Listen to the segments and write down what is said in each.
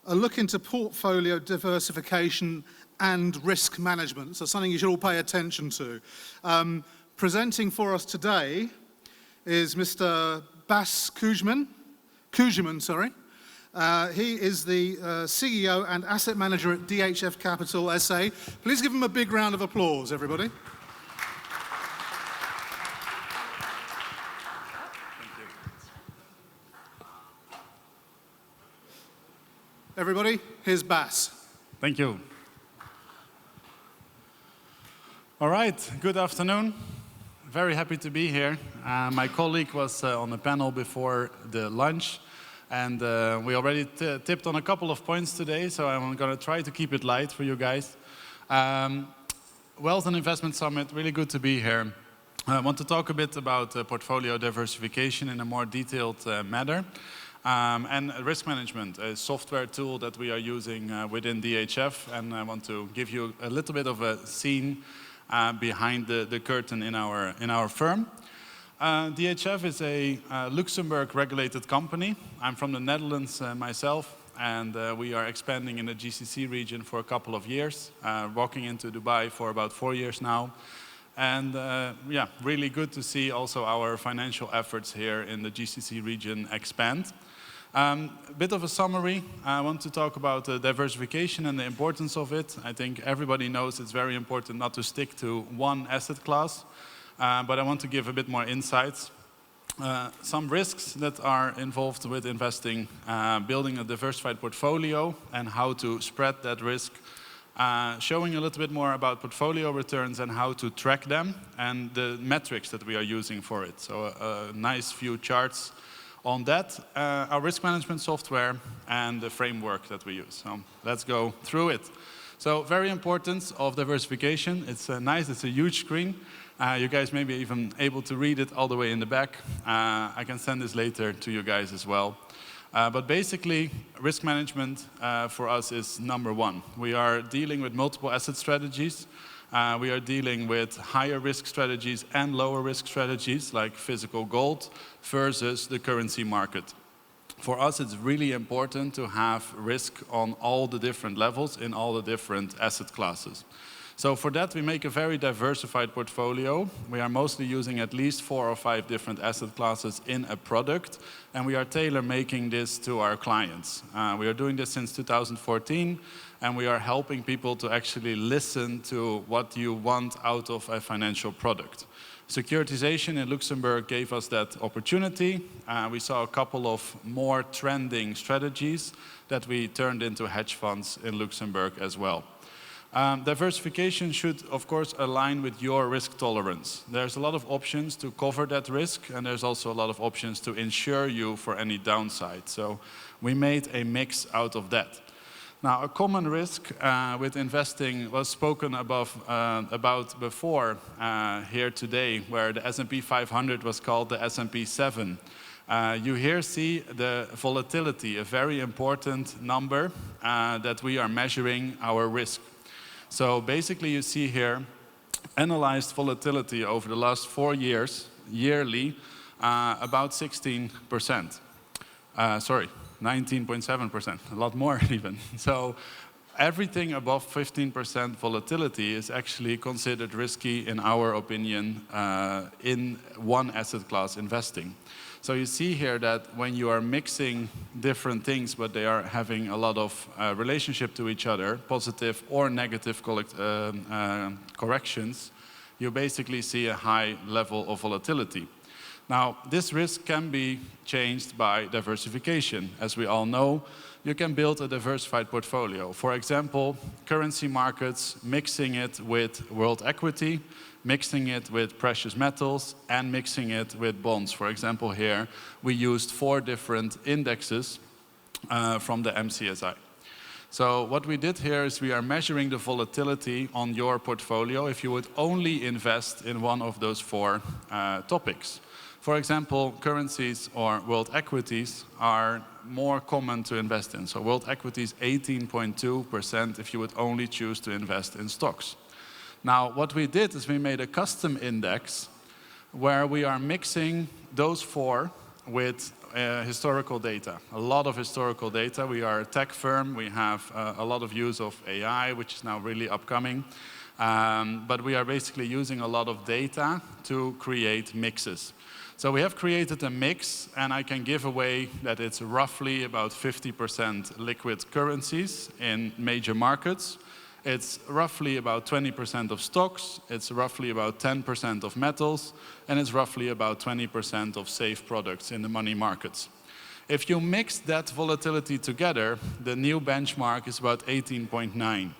a look into portfolio diversification and risk management. So something you should all pay attention to. Presenting for us today is Mr. Bas Kooijman. He is the CEO and asset manager at DHF Capital SA. Please give him a big round of applause, everybody. Everybody, here's Bas. Thank you. All right, good afternoon. Very happy to be here. My colleague was on the panel before the lunch, and we already tipped on a couple of points today, so I'm going to try to keep it light for you guys. Wealth and Investment Summit, really good to be here. I want to talk a bit about portfolio diversification in a more detailed manner. And risk management, a software tool that we are using within DHF, and I want to give you a little bit of a scene behind the curtain in our firm. DHF is a Luxembourg-regulated company. I'm from the Netherlands myself, and we are expanding in the GCC region for a couple of years, walking into Dubai for about 4 years now. And yeah, really good to see also our financial efforts here in the GCC region expand. A bit of a summary. I want to talk about diversification and the importance of it. I think everybody knows it's very important not to stick to one asset class, but I want to give a bit more insights. Some risks that are involved with investing, building a diversified portfolio and how to spread that risk, showing a little bit more about portfolio returns and how to track them and the metrics that we are using for it. So a nice few charts on that, our risk management software and the framework that we use. So let's go through it. So very important of diversification. It's nice, it's a huge screen. You guys may be even able to read it all the way in the back. I can send this later to you guys as well. But basically, risk management for us is number one. We are dealing with multiple asset strategies. We are dealing with higher risk strategies and lower risk strategies like physical gold versus the currency market. For us, it's really important to have risk on all the different levels in all the different asset classes. So for that, we make a very diversified portfolio. We are mostly using at least 4 or 5 different asset classes in a product, and we are tailor-making this to our clients. We are doing this since 2014, and we are helping people to actually listen to what you want out of a financial product. Securitization in Luxembourg gave us that opportunity. We saw a couple of more trending strategies that we turned into hedge funds in Luxembourg as well. Diversification should, of course, align with your risk tolerance. There's a lot of options to cover that risk, and there's also a lot of options to insure you for any downside. So we made a mix out of that. Now, a common risk with investing was spoken about before here today, where the S&P 500 was called the S&P 7. You here see the volatility, a very important number that we are measuring our risk. So basically you see here analyzed volatility over the last 4 years, yearly, about 16%. Sorry, 19.7%, a lot more even. So everything above 15% volatility is actually considered risky in our opinion in one asset class investing. So you see here that when you are mixing different things, but they are having a lot of relationship to each other, positive or negative corrections, you basically see a high level of volatility. Now, this risk can be changed by diversification. As we all know, you can build a diversified portfolio. For example, currency markets, mixing it with world equity, mixing it with precious metals, and mixing it with bonds. For example, here we used 4 different indexes from the MCSI. So what we did here is we are measuring the volatility on your portfolio if you would only invest in one of those 4 topics. For example, currencies or world equities are more common to invest in. So world equities 18.2% if you would only choose to invest in stocks. Now, what we did is we made a custom index where we are mixing those 4 with historical data, a lot of historical data. We are a tech firm. We have a lot of use of AI, which is now really upcoming. But we are basically using a lot of data to create mixes. So we have created a mix, and I can give away that it's roughly about 50% liquid currencies in major markets. It's roughly about 20% of stocks, it's roughly about 10% of metals, and it's roughly about 20% of safe products in the money markets. If you mix that volatility together, the new benchmark is about 18.9.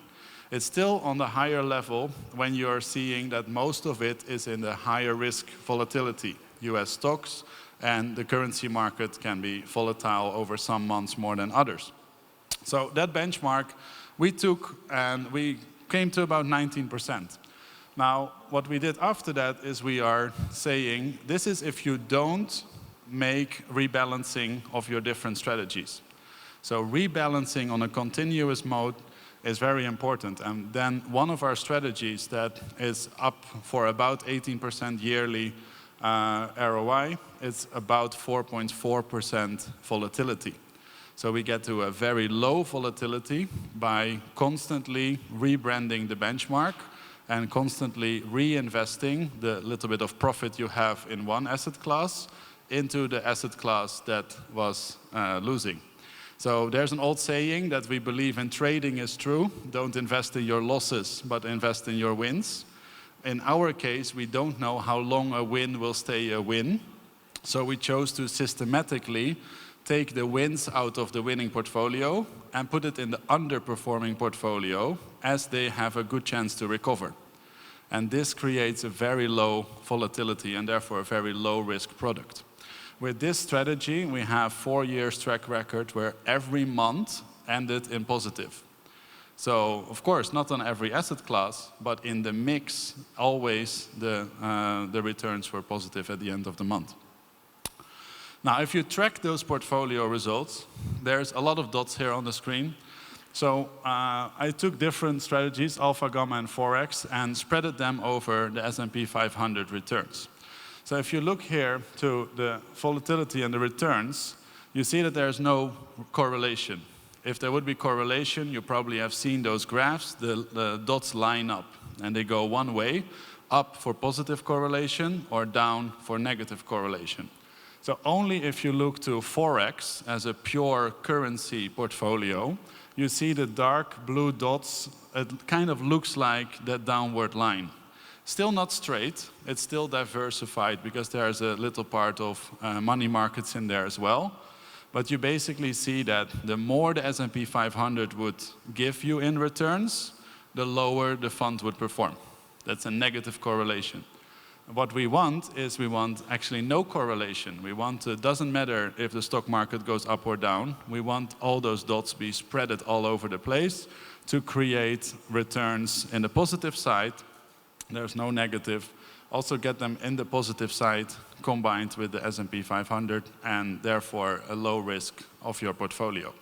It's still on the higher level when you're seeing that most of it is in the higher risk volatility. US stocks and the currency market can be volatile over some months more than others. So that benchmark we took and we came to about 19%. Now, what we did after that is we are saying this is if you don't make rebalancing of your different strategies. So rebalancing on a continuous mode is very important. And then one of our strategies that is up for about 18% yearly ROI, it's about 4.4% volatility. So we get to a very low volatility by constantly rebranding the benchmark and constantly reinvesting the little bit of profit you have in one asset class into the asset class that was losing. So there's an old saying that we believe in trading is true. Don't invest in your losses, but invest in your wins. In our case, we don't know how long a win will stay a win. So we chose to systematically take the wins out of the winning portfolio and put it in the underperforming portfolio as they have a good chance to recover. And this creates a very low volatility and therefore a very low risk product. With this strategy, we have 4 years track record where every month ended in positive. So, of course, not on every asset class, but in the mix, always the returns were positive at the end of the month. Now, if you track those portfolio results, there's a lot of dots here on the screen. So I took different strategies, alpha, gamma, and forex, and spreaded them over the S&P 500 returns. So if you look here to the volatility and the returns, you see that there's no correlation. If there would be correlation, you probably have seen those graphs. The dots line up, and they go one way, up for positive correlation or down for negative correlation. So only if you look to Forex as a pure currency portfolio, you see the dark blue dots. It kind of looks like that downward line. Still not straight, it's still diversified because there's a little part of money markets in there as well. But you basically see that the more the S&P 500 would give you in returns, the lower the fund would perform. That's a negative correlation. What we want is we want actually no correlation. We want, it doesn't matter if the stock market goes up or down. We want all those dots be spread all over the place to create returns in the positive side. There's no negative. Also get them in the positive side combined with the S&P 500 and therefore a low risk of your portfolio.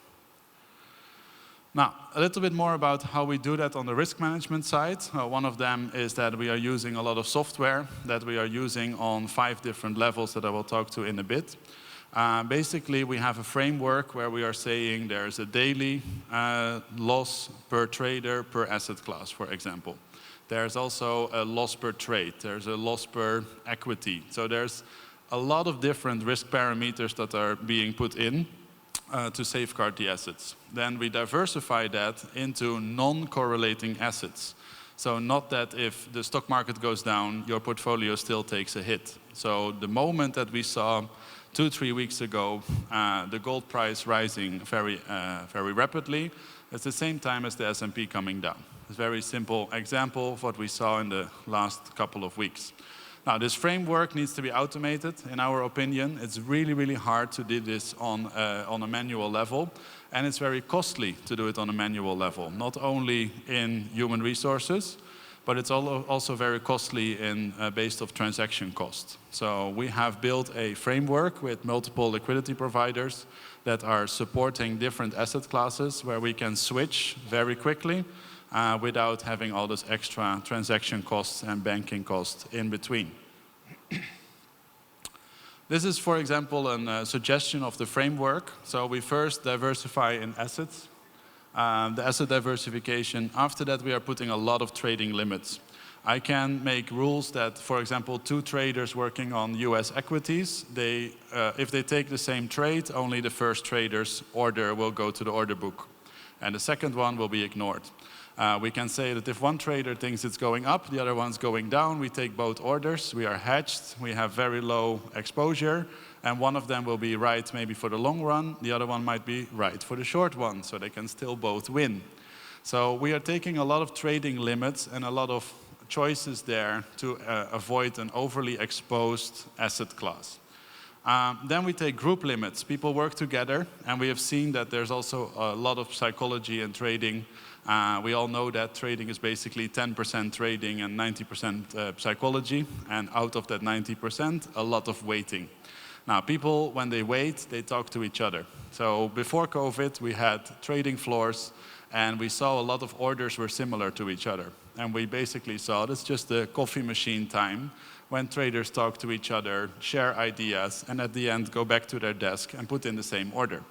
Now, a little bit more about how we do that on the risk management side. One of them is that we are using a lot of software that we are using on 5 different levels that I will talk to in a bit. Basically, we have a framework where we are saying there's a daily loss per trader per asset class, for example. There's also a loss per trade. There's a loss per equity. So there's a lot of different risk parameters that are being put in to safeguard the assets. Then we diversify that into non-correlating assets. So not that if the stock market goes down, your portfolio still takes a hit. So the moment that we saw 2-3 weeks ago, the gold price rising very rapidly, at the same time as the S&P coming down. It's a very simple example of what we saw in the last couple of weeks. Now, this framework needs to be automated, in our opinion. It's really, really hard to do this on a manual level, and it's very costly to do it on a manual level, not only in human resources, but it's also very costly in based off transaction cost. So we have built a framework with multiple liquidity providers that are supporting different asset classes where we can switch very quickly without having all those extra transaction costs and banking costs in between. This is, for example, a suggestion of the framework. So we first diversify in assets, the asset diversification. After that, we are putting a lot of trading limits. I can make rules that, for example, 2 traders working on US equities, if they take the same trade, only the first trader's order will go to the order book, and the second one will be ignored. We can say that if one trader thinks it's going up, the other one's going down, we take both orders, we are hedged, we have very low exposure, and one of them will be right maybe for the long run, the other one might be right for the short one, so they can still both win. So we are taking a lot of trading limits and a lot of choices there to avoid an overly exposed asset class. Then we take group limits. People work together, and we have seen that there's also a lot of psychology in trading. We all know that trading is basically 10% trading and 90% psychology, and out of that 90%, a lot of waiting. Now, people, when they wait, they talk to each other. So before COVID, we had trading floors, and we saw a lot of orders were similar to each other. And we basically saw it's just the coffee machine time when traders talk to each other, share ideas, and at the end go back to their desk and put in the same order.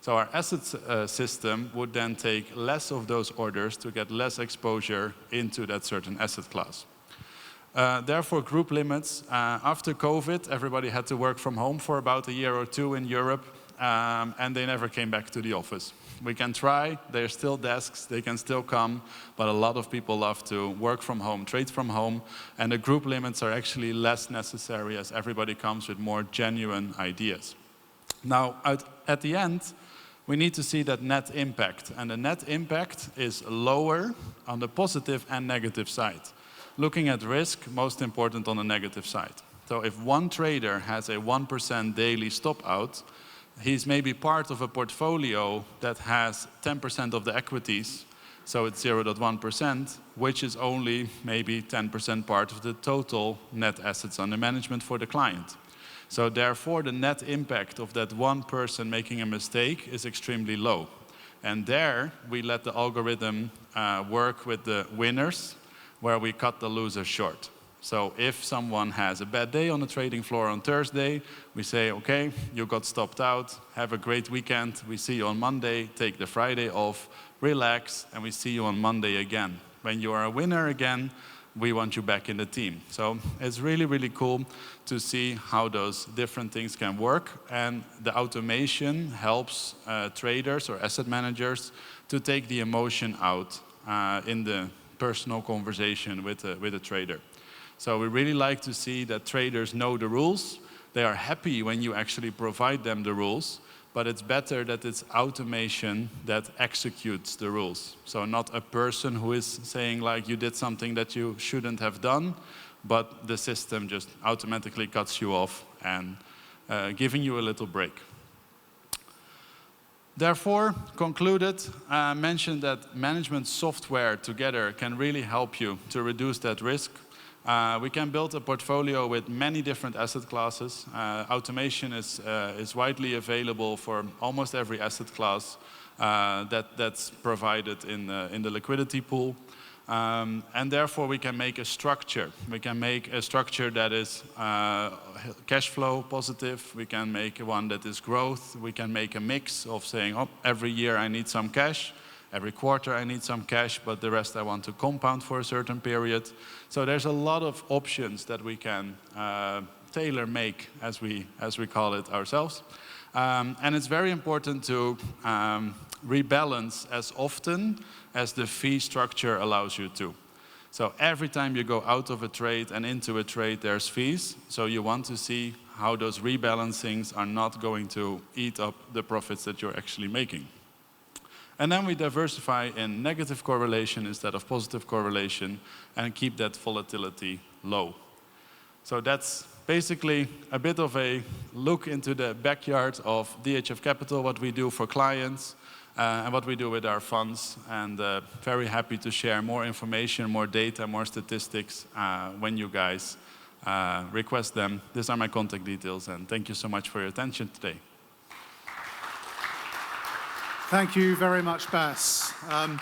So our assets system would then take less of those orders to get less exposure into that certain asset class. Therefore, group limits. After COVID, everybody had to work from home for about a year or 2 in Europe, and they never came back to the office. We can try, there's still desks, they can still come, but a lot of people love to work from home, trade from home, and the group limits are actually less necessary as everybody comes with more genuine ideas. Now, at the end, we need to see that net impact, and the net impact is lower on the positive and negative side. Looking at risk, most important on the negative side. So if one trader has a 1% daily stop out, he's maybe part of a portfolio that has 10% of the equities, so it's 0.1%, which is only maybe 10% part of the total net assets under management for the client. So therefore, the net impact of that one person making a mistake is extremely low. And there, we let the algorithm work with the winners, where we cut the losers short. So if someone has a bad day on the trading floor on Thursday, we say, okay, you got stopped out, have a great weekend, we see you on Monday, take the Friday off, relax, and we see you on Monday again. When you are a winner again, we want you back in the team. So it's really, really cool to see how those different things can work, and the automation helps traders or asset managers to take the emotion out in the personal conversation with a trader. So we really like to see that traders know the rules. They are happy when you actually provide them the rules, but it's better that it's automation that executes the rules. So not a person who is saying like you did something that you shouldn't have done, but the system just automatically cuts you off and giving you a little break. Therefore, concluded, mentioned that management software together can really help you to reduce that risk. We can build a portfolio with many different asset classes. Automation is widely available for almost every asset class that's provided in the liquidity pool. And therefore, we can make a structure. We can make a structure that is cash flow positive. We can make one that is growth. We can make a mix of saying, oh, every year I need some cash. Every quarter I need some cash, but the rest I want to compound for a certain period. So there's a lot of options that we can tailor make, as we call it ourselves. And it's very important to rebalance as often as the fee structure allows you to. So every time you go out of a trade and into a trade, there's fees. So you want to see how those rebalancings are not going to eat up the profits that you're actually making. And then we diversify in negative correlation instead of positive correlation and keep that volatility low. So that's basically a bit of a look into the backyard of DHF Capital, what we do for clients and what we do with our funds. And very happy to share more information, more data, more statistics when you guys request them. These are my contact details, and thank you so much for your attention today. Thank you very much, Bas.